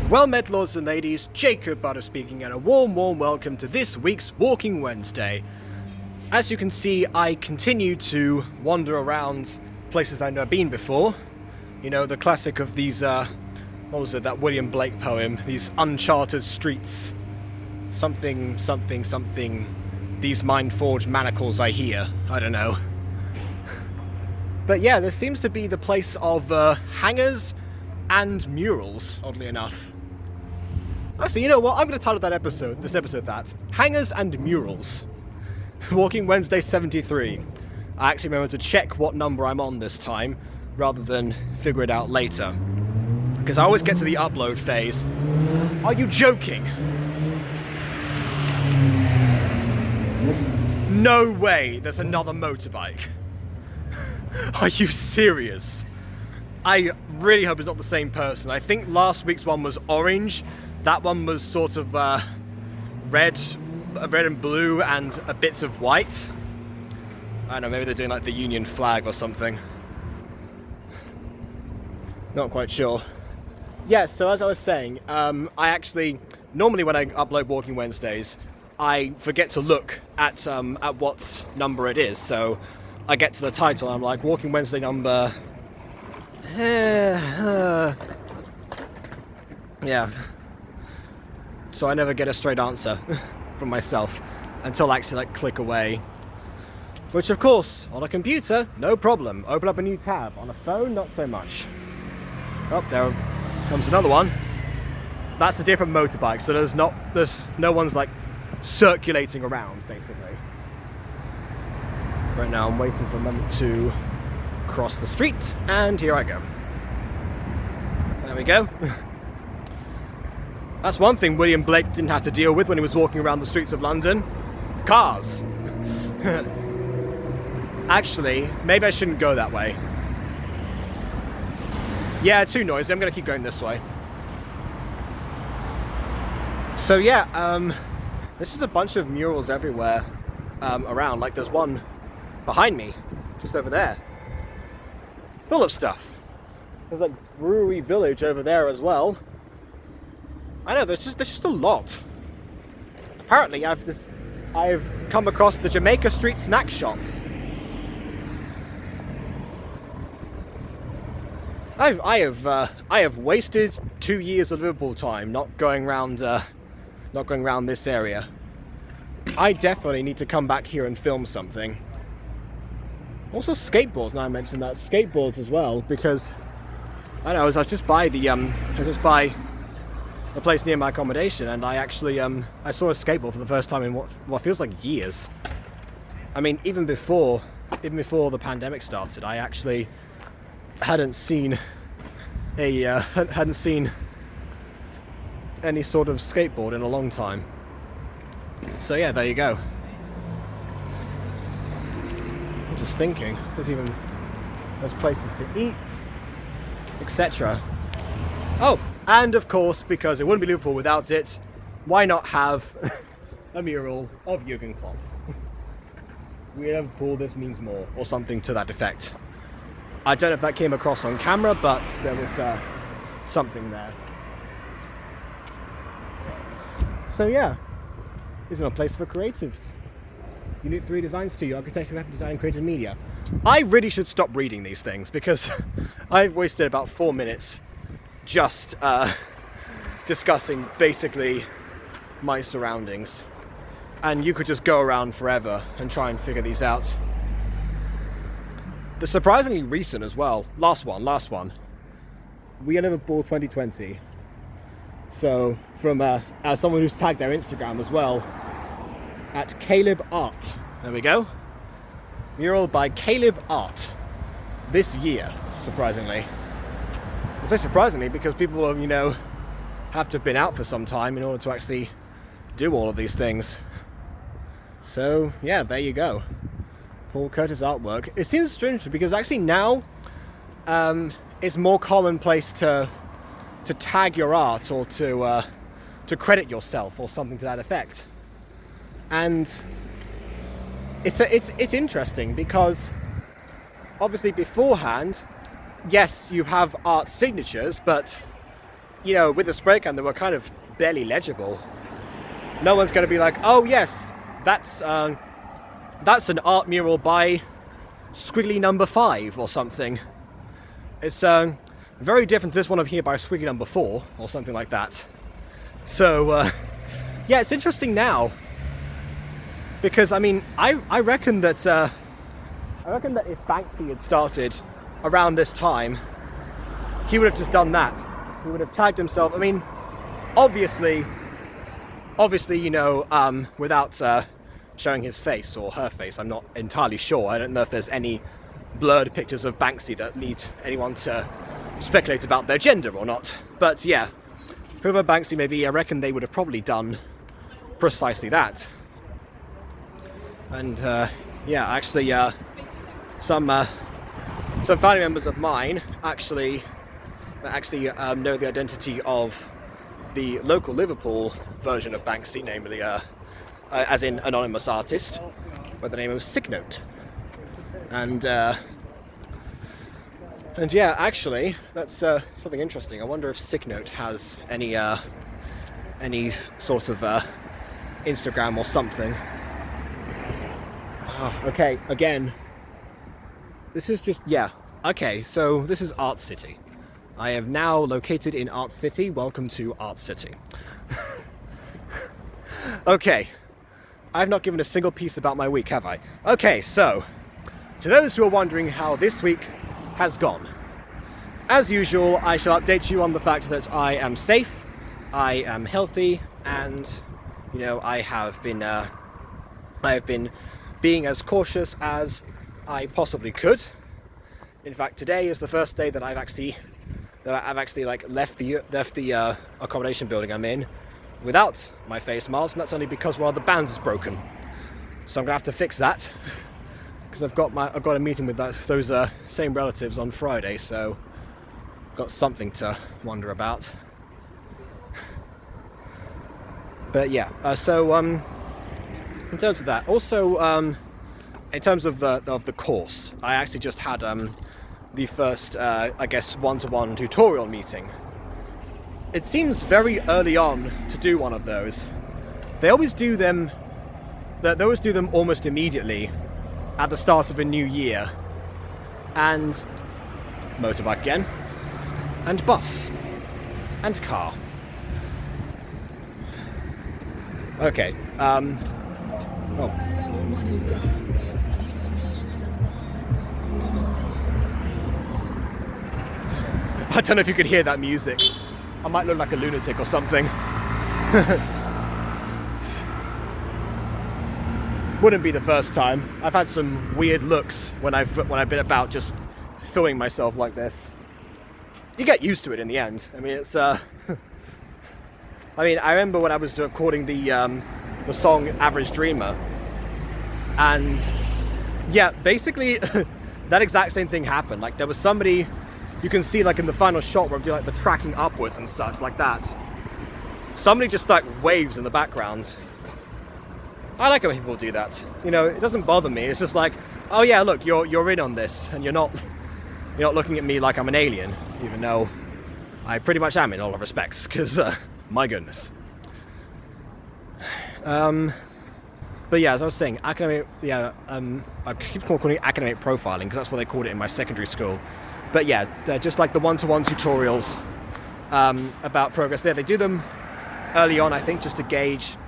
Well met, lords and ladies, Jacob Butter speaking, and a warm welcome to this week's Walking Wednesday. As you can see, I continue to wander around places I've never been before. You know, the classic of these, what was it, that William Blake poem, these uncharted streets. Something, these mind-forged manacles I hear. I don't know. But yeah, this seems to be the place of hangers and murals, oddly enough. Actually, you know what? I'm going to title this episode that. Hangers and Murals. Walking Wednesday 73. I actually remember to check what number I'm on this time, rather than figure it out later. Because I always get to the upload phase. Are you joking? No way there's another motorbike. Are you serious? I really hope it's not the same person. I think last week's one was orange. That one was sort of red and blue and a bits of white. I don't know, maybe they're doing like the Union flag or something. Not quite sure. Yeah, so as I was saying, I actually, normally when I upload Walking Wednesdays, I forget to look at what number it is. So I get to the title and I'm like, Walking Wednesday number... yeah. So I never get a straight answer from myself until I actually click away. Which of course, on a computer, no problem. Open up a new tab. On a phone, not so much. Oh, there comes another one. That's a different motorbike, so there's no one's circulating around, basically. Right now I'm waiting for a moment to cross the street, and here I go. There we go. That's one thing William Blake didn't have to deal with when he was walking around the streets of London. Cars. Actually, maybe I shouldn't go that way. Yeah, too noisy. I'm going to keep going this way. So yeah, there's just a bunch of murals everywhere around. Like there's one behind me, just over there. Full of stuff. There's brewery village over there as well. I know, there's just a lot. Apparently, I've come across the Jamaica Street snack shop. I have wasted 2 years of Liverpool time not going round this area. I definitely need to come back here and film something. Also skateboards. Now I mentioned that, skateboards as well, because I know I was just by a place near my accommodation, and I actually I saw a skateboard for the first time in what feels like years. I mean, even before the pandemic started, I actually hadn't seen any sort of skateboard in a long time. So yeah, there you go. I'm just thinking, there's places to eat, etc. Oh, and of course, because it wouldn't be Liverpool without it, why not have a mural of Jurgen Klopp? We Liverpool, this means more, or something to that effect. I don't know if that came across on camera, but there was something there. So yeah, this is a place for creatives. Unit 3 Design Studio, Architecture, Graphic Design, and Creative Media. I really should stop reading these things because I've wasted about 4 minutes just discussing basically my surroundings. And you could just go around forever and try and figure these out. They're surprisingly recent as well. Last one. We are Liverpool 2020. So from someone who's tagged their Instagram as well, at Caleb Art. There we go. Mural by Caleb Art. This year, surprisingly. I say surprisingly because people have to have been out for some time in order to actually do all of these things. So yeah, there you go. Paul Curtis artwork. It seems strange because actually now it's more commonplace to tag your art or to credit yourself or something to that effect. And it's interesting because obviously beforehand, yes, you have art signatures, but you know, with the spray can, they were kind of barely legible. No one's going to be like, oh yes, that's an art mural by Squiggly number 5 or something. It's very different to this one over here by Squiggly number 4 or something like that. So yeah, it's interesting now because I mean I reckon that if Banksy had started around this time, he would have just done that. He would have tagged himself. I mean, obviously, you know, without showing his face or her face. I'm not entirely sure. I don't know if there's any blurred pictures of Banksy that lead anyone to speculate about their gender or not. But yeah, whoever Banksy may be, I reckon they would have probably done precisely that. And yeah, actually, some family members of mine actually know the identity of the local Liverpool version of Banksy, namely, as in anonymous artist, by the name of Signote. And yeah, actually, that's something interesting. I wonder if Signote has any sort of Instagram or something. Oh, okay, again, this is just, yeah. Okay, so this is Art City. I am now located in Art City. Welcome to Art City. Okay, I've not given a single piece about my week, have I? Okay, so, to those who are wondering how this week has gone, as usual, I shall update you on the fact that I am safe, I am healthy, and, you know, I have been being as cautious as I possibly could. In fact, today is the first day that I've actually like left the accommodation building I'm in without my face mask, and that's only because one of the bands is broken. So I'm gonna have to fix that because I've got a meeting with those same relatives on Friday, so I've got something to wonder about. But yeah, so in terms of that, also in terms of the course, I actually just had the first, I guess, one-to-one tutorial meeting. It seems very early on to do one of those. They always do them almost immediately at the start of a new year. And motorbike again, and bus, and car. Okay, oh. I don't know if you could hear that music. I might look like a lunatic or something. Wouldn't be the first time. I've had some weird looks when I've been about just filming myself like this. You get used to it in the end. I mean, it's I mean, I remember when I was recording the song Average Dreamer, and yeah, basically that exact same thing happened. Like, there was somebody, you can see like in the final shot where I'm doing like the tracking upwards and such like that, somebody just like waves in the background. I like it when people do that. You know, it doesn't bother me. It's just like, oh yeah, look, you're in on this, and you're not looking at me like I'm an alien, even though I pretty much am in all respects, because my goodness. But yeah, as I was saying, academic, yeah, I keep calling it academic profiling because that's what they called it in my secondary school. But yeah, just like the one-to-one tutorials about progress there. They do them early on, I think, just to gauge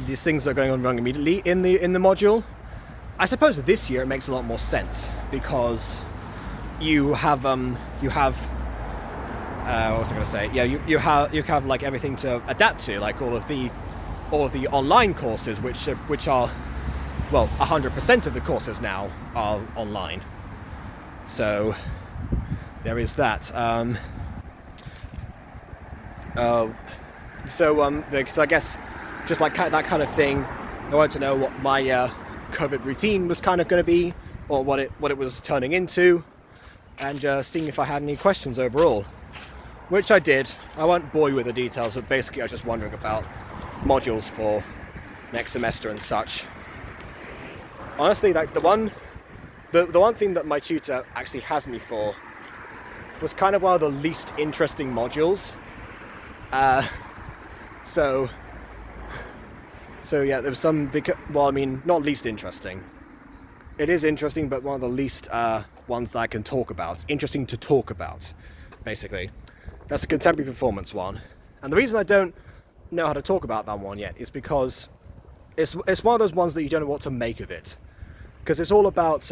these things that are going on wrong immediately in the module. I suppose this year it makes a lot more sense because you have what was I going to say? Yeah, you have like everything to adapt to, like all of the online courses, which are, well, 100% of the courses now are online. So there is that. Because I guess just like that kind of thing, I wanted to know what my COVID routine was kind of going to be, or what it was turning into, and seeing if I had any questions overall, which I did. I won't bore you with the details, but basically I was just wondering about modules for next semester and such. Honestly, like the one thing that my tutor actually has me for was kind of one of the least interesting modules. So yeah, there was some, well, I mean, not least interesting. It is interesting, but one of the least ones that I can talk about. Interesting to talk about, basically. That's the contemporary performance one. And the reason I don't know how to talk about that one yet is because it's one of those ones that you don't know what to make of it. Because it's all about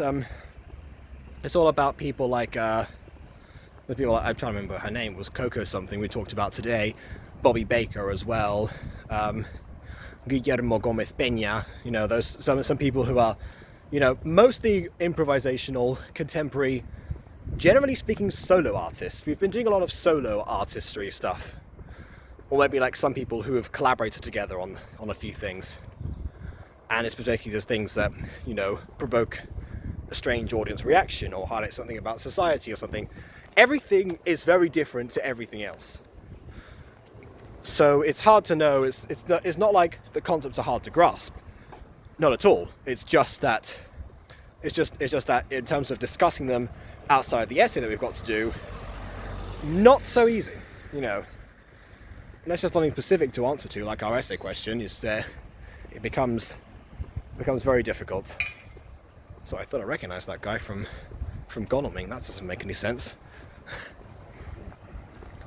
people like the people, I'm trying to remember her name, was Coco something we talked about today, Bobby Baker as well, Guillermo Gomez Peña, you know, those some people who are, you know, mostly improvisational, contemporary, generally speaking solo artists. We've been doing a lot of solo artistry stuff, or maybe like some people who have collaborated together on a few things, and it's particularly those things that, you know, provoke a strange audience reaction or highlight something about society or something. Everything is very different to everything else, so it's hard to know. It's not like the concepts are hard to grasp, not at all. It's just that in terms of discussing them outside the essay that we've got to do, not so easy, you know. And that's just something specific to answer to, like our essay question. It becomes very difficult. So I thought I recognised that guy from Godalming. That doesn't make any sense.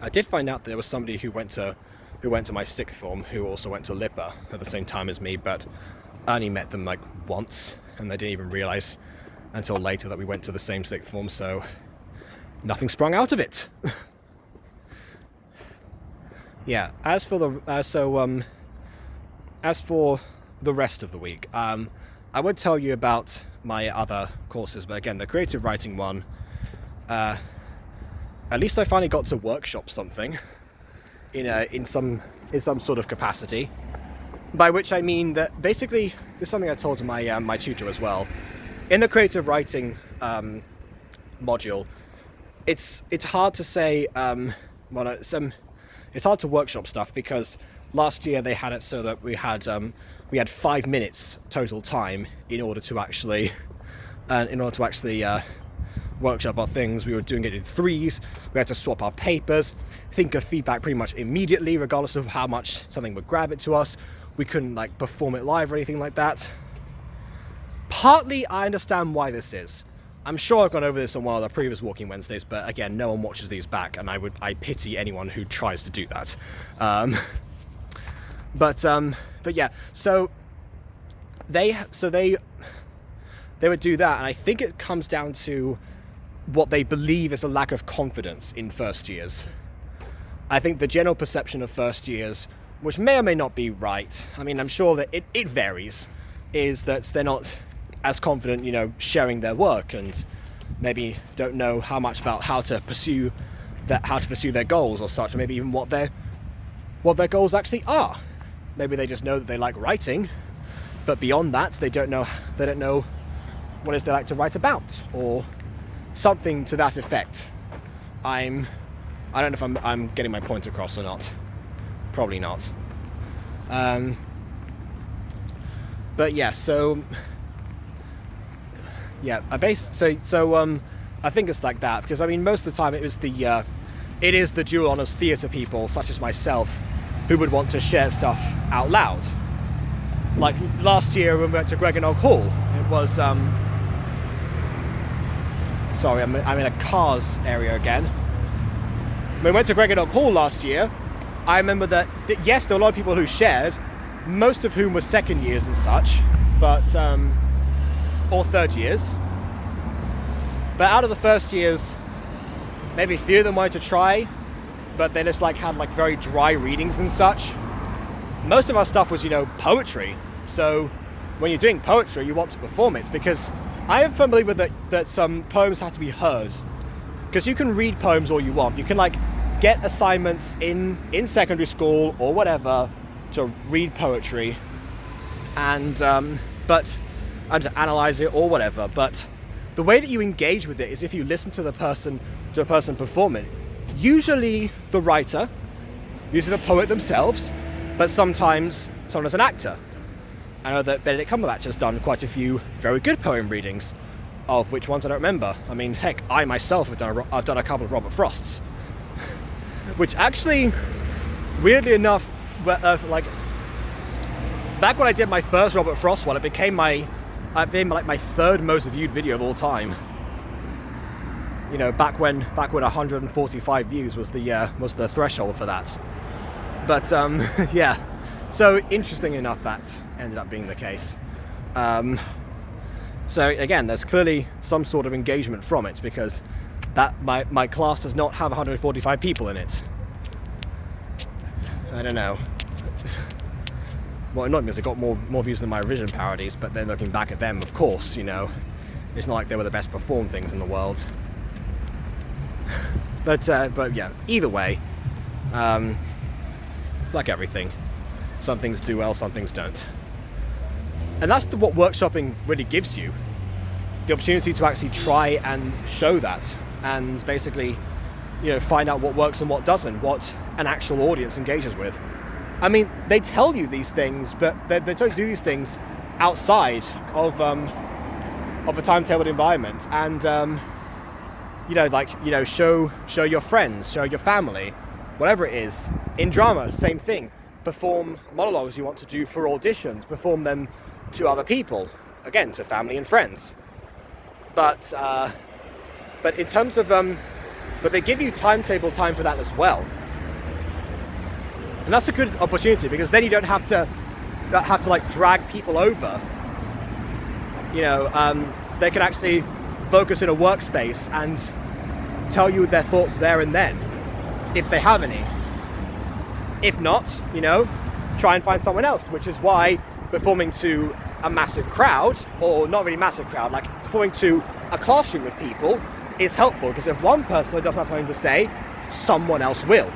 I did find out there was somebody who went to my sixth form who also went to LIPA at the same time as me, but I only met them like once, and they didn't even realise until later that we went to the same sixth form, so nothing sprung out of it. Yeah, as for the rest of the week, I would tell you about my other courses, but again, the creative writing one, at least I finally got to workshop something in some sort of capacity. By which I mean that basically, this is something I told my my tutor as well. In the creative writing module, it's hard to say. It's hard to workshop stuff because last year they had it so that we had 5 minutes total time in order to actually workshop our things. We were doing it in threes. We had to swap our papers, think of feedback pretty much immediately, regardless of how much something would grab it to us. We couldn't like perform it live or anything like that. Partly, I understand why this is. I'm sure I've gone over this on one of the previous Walking Wednesdays, but again, no one watches these back, and I pity anyone who tries to do that. But yeah, so they would do that, and I think it comes down to what they believe is a lack of confidence in first years. I think the general perception of first years, which may or may not be right, I mean, I'm sure that it varies, is that they're not as confident, you know, sharing their work, and maybe don't know how much about how to pursue their goals or such, or maybe even what their goals actually are. Maybe they just know that they like writing, but beyond that, they don't know what it is they like to write about, or something to that effect. I don't know if I'm getting my point across or not. Probably not. But yeah, so yeah, I think it's like that, because I mean, most of the time it is the dual honours theatre people such as myself who would want to share stuff out loud. Like last year when we went to Greganog Hall, it was sorry, I'm in a cars area again. When we went to Greganog Hall last year, I remember that yes, there were a lot of people who shared, most of whom were second years and such, but or third years. But out of the first years, maybe a few of them wanted to try, but they just like had like very dry readings and such. Most of our stuff was, you know, poetry. So when you're doing poetry, you want to perform it, because I am firm believer that some poems have to be heard. Because you can read poems all you want. You can like get assignments in secondary school or whatever to read poetry and to analyze it or whatever. But the way that you engage with it is if you listen to the person performing. Usually the writer, usually the poet themselves, but sometimes someone as an actor. I know that Benedict Cumberbatch has done quite a few very good poem readings, of which ones I don't remember. I mean, heck, I myself I've done a couple of Robert Frosts, which actually, weirdly enough, like back when I did my first Robert Frost one, it became like my third most viewed video of all time. You know, back when 145 views was the threshold for that. But yeah, so interesting enough that ended up being the case. So again, there's clearly some sort of engagement from it, because that my class does not have 145 people in it. I don't know. Well, annoyed me because it got more views than my Vision parodies, but then looking back at them, of course, you know, it's not like they were the best performed things in the world. But yeah, either way, it's like everything. Some things do well, some things don't. And that's what workshopping really gives you. The opportunity to actually try and show that, and basically, you know, find out what works and what doesn't, what an actual audience engages with. I mean, they tell you these things, but they tell you to do these things outside of a timetabled environment, and you know, like, you know, show your friends, show your family, whatever it is. In drama, same thing. Perform monologues you want to do for auditions. Perform them to other people, again, to family and friends. But in terms of but they give you timetable time for that as well, and that's a good opportunity, because then you don't have to like drag people over. You know, they can actually focus in a workspace and tell you their thoughts there and then, if they have any. If not, you know, try and find someone else, which is why performing to a massive crowd, or not really massive crowd, like performing to a classroom with people is helpful, because if one person doesn't have something to say, someone else will.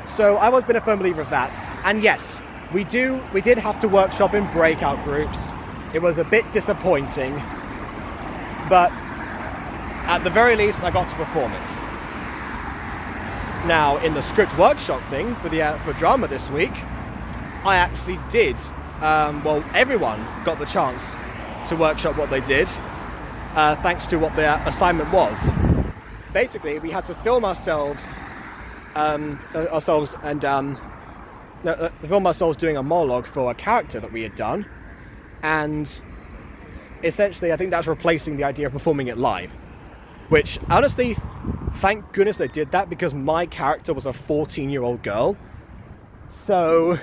So I've always been a firm believer of that. And yes, we did have to workshop in breakout groups. It was a bit disappointing, but at the very least I got to perform it. Now, in the script workshop thing for drama this week, I actually did. Well, everyone got the chance to workshop what they did, thanks to what their assignment was. Basically, we had to film ourselves film ourselves doing a monologue for a character that we had done, and essentially, I think that's replacing the idea of performing it live. Which, honestly, thank goodness they did that, because my character was a 14-year-old girl. So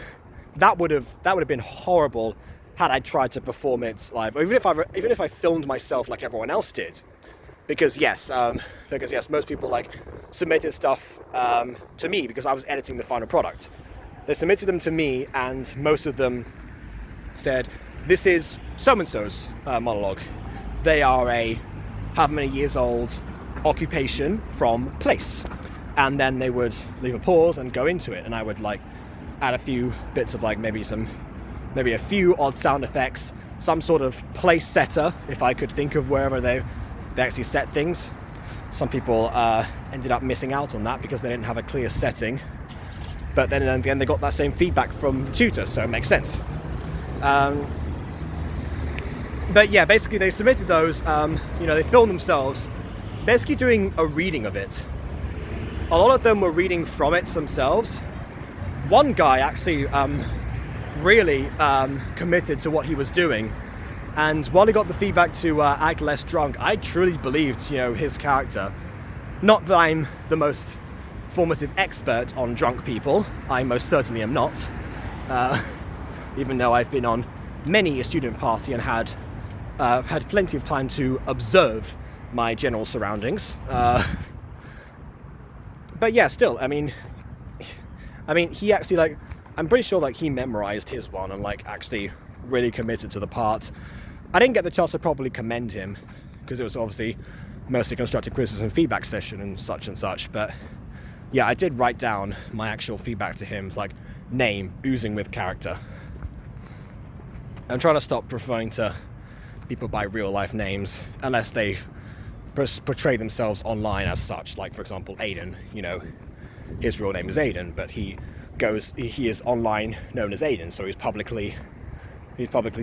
that would have been horrible had I tried to perform it live, or even if I filmed myself like everyone else did. Because yes, most people like submitted stuff to me because I was editing the final product. They submitted them to me, and most of them said, "This is so-and-so's monologue. They are a how many years old occupation from place," and then they would leave a pause and go into it, and I would like add a few bits of like maybe a few odd sound effects, some sort of place setter if I could think of wherever they actually set things. Some people ended up missing out on that because they didn't have a clear setting, but then again they got that same feedback from the tutor, so it makes sense. But yeah, basically they submitted those, they filmed themselves basically doing a reading of it. A lot of them were reading from it themselves. One guy actually really committed to what he was doing, and while he got the feedback to act less drunk, I truly believed, his character. Not that I'm the most formative expert on drunk people, I most certainly am not, even though I've been on many a student party and had plenty of time to observe my general surroundings. But yeah, still, I mean, he actually, I'm pretty sure, he memorized his one and, actually really committed to the part. I didn't get the chance to properly commend him, because it was obviously mostly constructive criticism feedback session and such, but yeah, I did write down my actual feedback to him, name oozing with character. I'm trying to stop referring to people by real life names unless they portray themselves online as such, for example Aiden. His real name is Aiden, but he is online known as Aiden, so he's publicly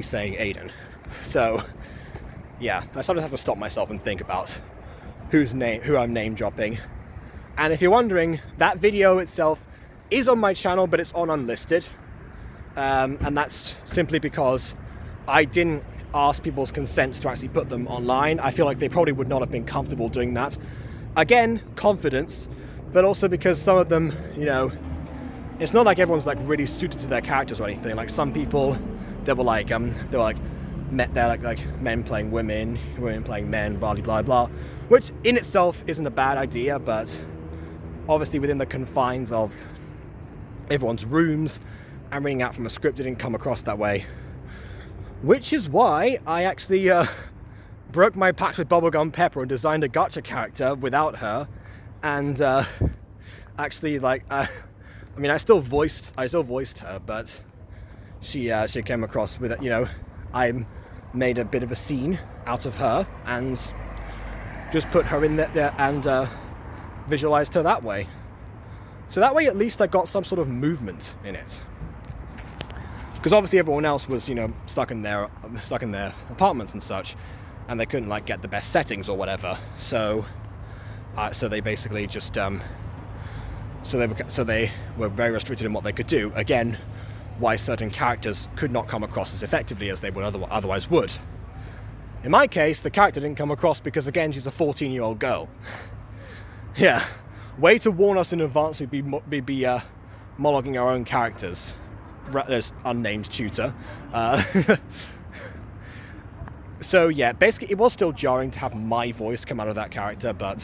saying Aiden. So yeah, I sometimes have to stop myself and think about who I'm name dropping. And if you're wondering, that video itself is on my channel, but it's on unlisted. And that's simply because I didn't ask people's consent to actually put them online. I feel like they probably would not have been comfortable doing that. Again, confidence, but also because some of them, you know, it's not like everyone's like really suited to their characters or anything. Like some people, they were like men playing women, women playing men, blah blah blah, which in itself isn't a bad idea, but obviously within the confines of everyone's rooms and reading out from a script, it didn't come across that way. Which is why I actually broke my pact with Bubblegum Pepper and designed a gacha character without her, and actually like I mean I still voiced her, but she came across with, you know, I made a bit of a scene out of her and just put her in there and visualized her that way. So that way at least I got some sort of movement in it. Because obviously everyone else was, you know, stuck in their apartments and such, and they couldn't like get the best settings or whatever. So they basically just so they were very restricted in what they could do. Again, why certain characters could not come across as effectively as they would otherwise would. In my case, the character didn't come across because, again, she's a 14-year-old girl. Yeah, way to warn us in advance. We'd be monologuing our own characters. There's unnamed tutor. So yeah, basically it was still jarring to have my voice come out of that character, but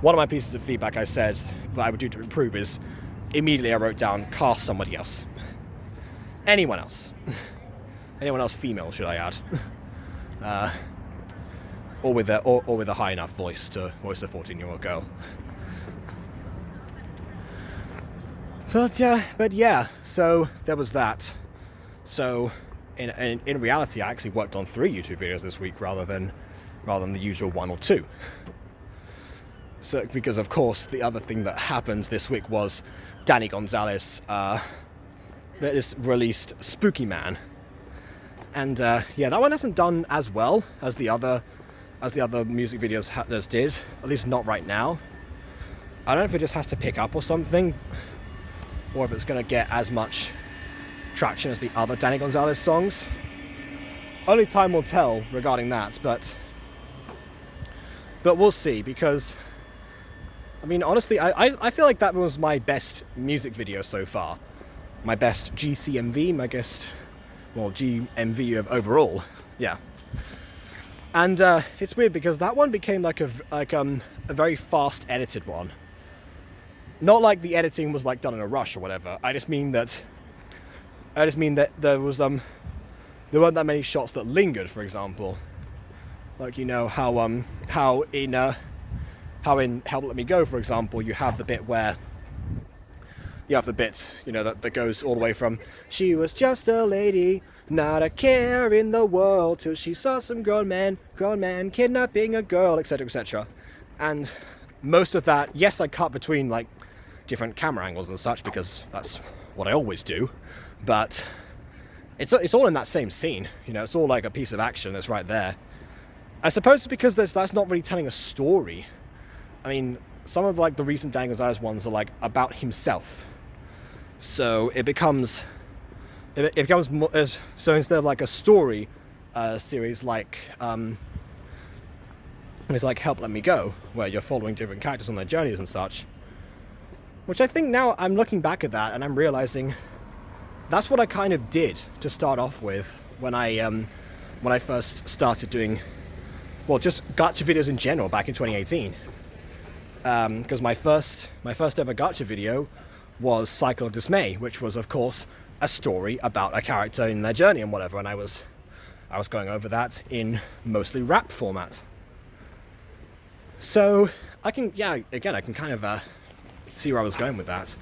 one of my pieces of feedback I said that I would do to improve is immediately I wrote down cast somebody else. Anyone else. Anyone else female, should I add. Or with a high enough voice to voice a 14-year-old girl. But yeah, so there was that. So in reality, I actually worked on 3 YouTube videos this week rather than the usual 1 or 2. So because of course the other thing that happened this week was Danny Gonzalez released Spooky Man, and yeah, that one hasn't done as well as the other music videos did. At least not right now. I don't know if it just has to pick up or something, or if it's going to get as much traction as the other Danny Gonzalez songs. Only time will tell regarding that, but we'll see, because I mean, honestly, I feel like that was my best music video so far. My best GCMV, my best, well, GMV of overall, yeah. And it's weird because that one became like a very fast edited one. Not like the editing was like done in a rush or whatever. I just mean that there was there weren't that many shots that lingered, for example. Like, you know how in Help Let Me Go, for example, you have the bit where you know, that goes all the way from she was just a lady, not a care in the world, till she saw some grown man kidnapping a girl, etc., etc. And most of that, yes, I cut between like different camera angles and such because that's what I always do, but it's all in that same scene. You know, it's all like a piece of action that's right there. I suppose it's because that's not really telling a story. I mean, some of like the recent Danny Gonzalez ones are like about himself, so it becomes more, so instead of like a story series like it's like Help Let Me Go, where you're following different characters on their journeys and such. Which I think now I'm looking back at that and I'm realizing that's what I kind of did to start off with when I first started doing, well, just gacha videos in general back in 2018. Because my first ever gacha video was Cycle of Dismay, which was of course a story about a character in their journey and whatever, and I was going over that in mostly rap format. So I can kind of see where I was going with that.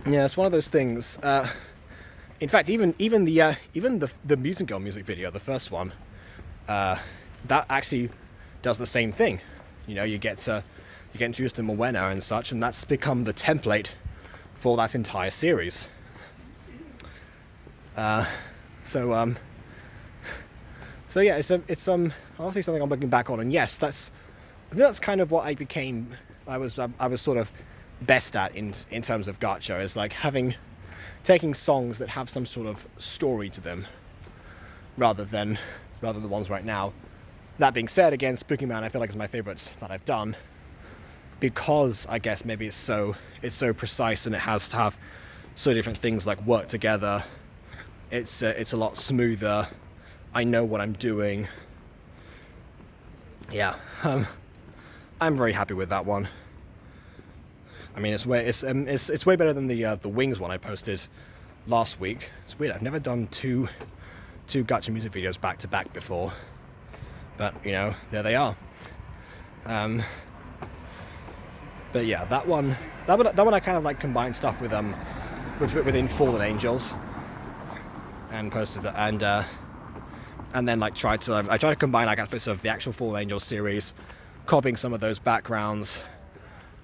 Yeah, it's one of those things. In fact, even the Mutant Girl music video, the first one, that actually does the same thing. You know, you get introduced to Moena and such, and that's become the template for that entire series. So so yeah, it's honestly something I'm looking back on, and yes, I think that's kind of what I was sort of best at in terms of gacha, is like taking songs that have some sort of story to them, rather than the ones right now. That being said, again, Spooky Man I feel like is my favorite that I've done, because I guess maybe it's so precise, and it has to have so different things like work together. It's a lot smoother. I know what I'm doing. Yeah, I'm very happy with that one. I mean, it's way better than the Wings one I posted last week. It's weird. I've never done two gacha music videos back to back before, but you know, there they are. But yeah, that one I kind of like combined stuff with within Fallen Angels, and posted that, and then like tried to combine like aspects of the actual Fallen Angels series, copying some of those backgrounds,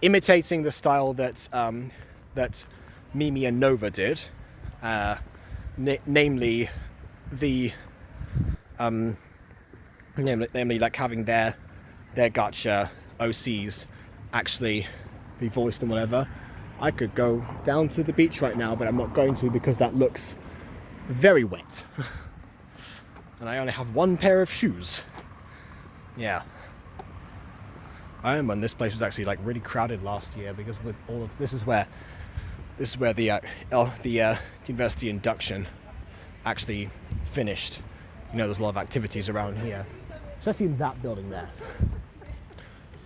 imitating the style that Mimi and Nova did, namely like having their gacha OCs actually be voiced and whatever. I could go down to the beach right now, but I'm not going to, because that looks very wet. And I only have one pair of shoes. Yeah. I remember when this place was actually like really crowded last year, because with all of this is where the university induction actually finished. You know, there's a lot of activities around here, especially in that building there.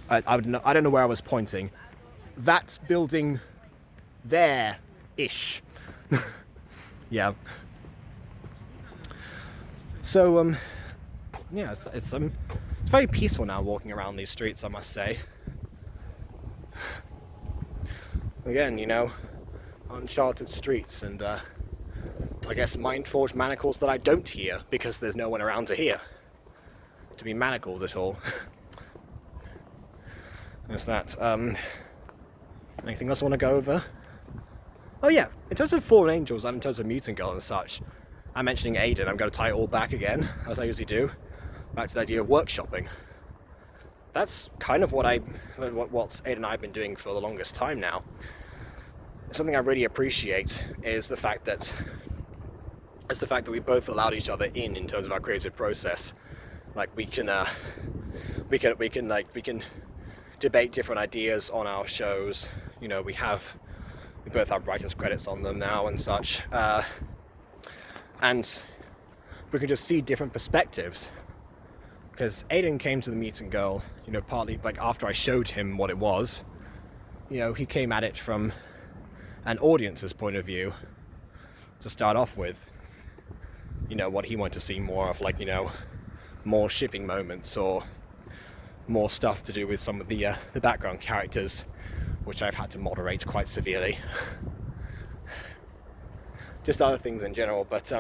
I don't know where I was pointing. That building there-ish. Yeah. So yeah, it's very peaceful now walking around these streets, I must say. Again, you know, uncharted streets, and I guess mind-forged manacles that I don't hear, because there's no one around to hear, to be manacled at all. There's that. Anything else I want to go over? Oh yeah, in terms of Fallen Angels and in terms of Mutant Girl and such, I'm mentioning Aiden. I'm going to tie it all back again, as I usually do, back to the idea of workshopping. That's kind of what Aiden and I have been doing for the longest time now. Something I really appreciate is the fact that we both allowed each other in terms of our creative process. Like we can debate different ideas on our shows. You know, we both have writers' credits on them now and such, and we can just see different perspectives. Because Aiden came to the Mutant Girl, you know, partly like after I showed him what it was. You know, he came at it from an audience's point of view to start off with. You know, what he wanted to see more of, like, you know, more shipping moments or more stuff to do with some of the background characters, which I've had to moderate quite severely. Just other things in general, but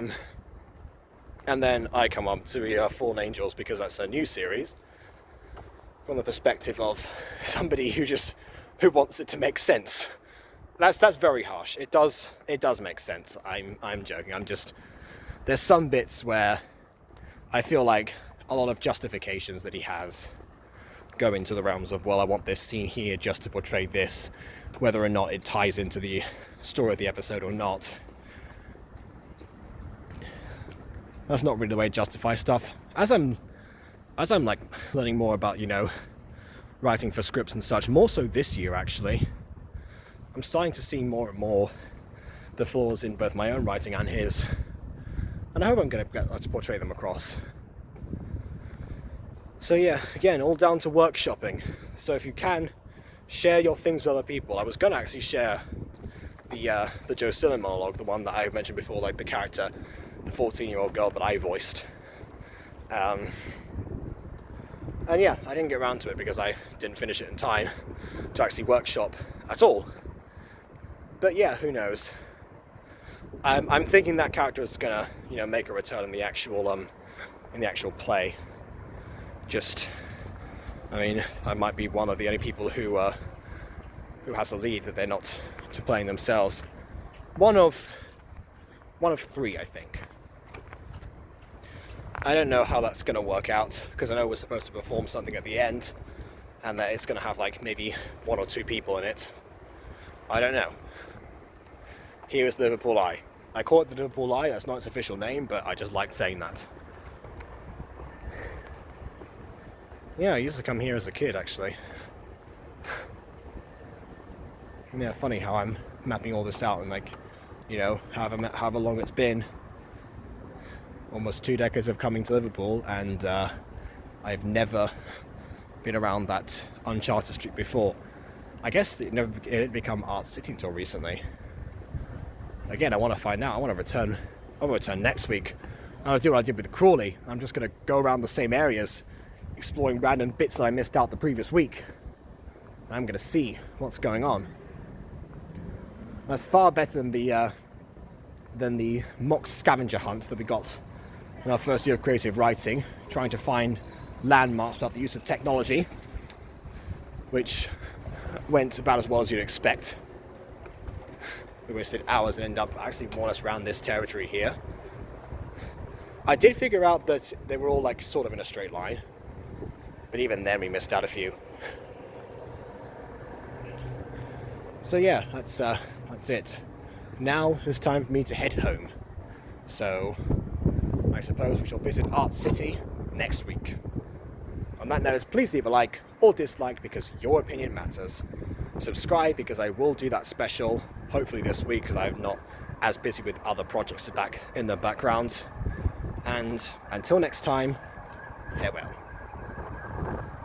and then I come up to Fallen Angels, because that's a new series, from the perspective of somebody who wants it to make sense. That's very harsh. It does make sense. I'm joking. There's some bits where I feel like a lot of justifications that he has go into the realms of, well, I want this scene here just to portray this, whether or not it ties into the story of the episode or not. That's not really the way to justify stuff. As I'm like learning more about, you know, writing for scripts and such, more so this year actually, I'm starting to see more and more the flaws in both my own writing and his, and I hope I'm going to get to portray them across. So yeah, again, all down to workshopping. So if you can, share your things with other people. I was going to actually share the Joe Sillen monologue, the one that I mentioned before, like the character, the 14-year-old girl that I voiced. And yeah, I didn't get around to it because I didn't finish it in time to actually workshop at all. But yeah, who knows? I'm thinking that character is gonna, you know, make a return in the actual play. I mean, I might be one of the only people who has a lead that they're not playing themselves. One of three, I think. I don't know how that's going to work out, because I know we're supposed to perform something at the end, and that it's going to have like maybe 1 or 2 people in it. I don't know. Here is the Liverpool Eye. I call it the Liverpool Eye, that's not its official name, but I just like saying that. Yeah, I used to come here as a kid, actually. Yeah, funny how I'm mapping all this out and, like, you know, however long it's been. Almost 2 decades of coming to Liverpool, and I've never been around that uncharted street before. I guess it didn't become Art City until recently. Again, I want to find out. I want to return. I'll return next week. I'll do what I did with Crawley. I'm just going to go around the same areas, exploring random bits that I missed out the previous week. I'm going to see what's going on. That's far better than the mock scavenger hunt that we got in our first year of creative writing, trying to find landmarks without the use of technology, which went about as well as you'd expect. We wasted hours and ended up actually more or less around this territory here. I did figure out that they were all like sort of in a straight line, but even then we missed out a few. So yeah, that's it. Now it's time for me to head home. So I suppose we shall visit Art City next week. On that note, please leave a like or dislike, because your opinion matters. Subscribe, because I will do that special, hopefully this week, because I'm not as busy with other projects back in the background. And until next time, farewell.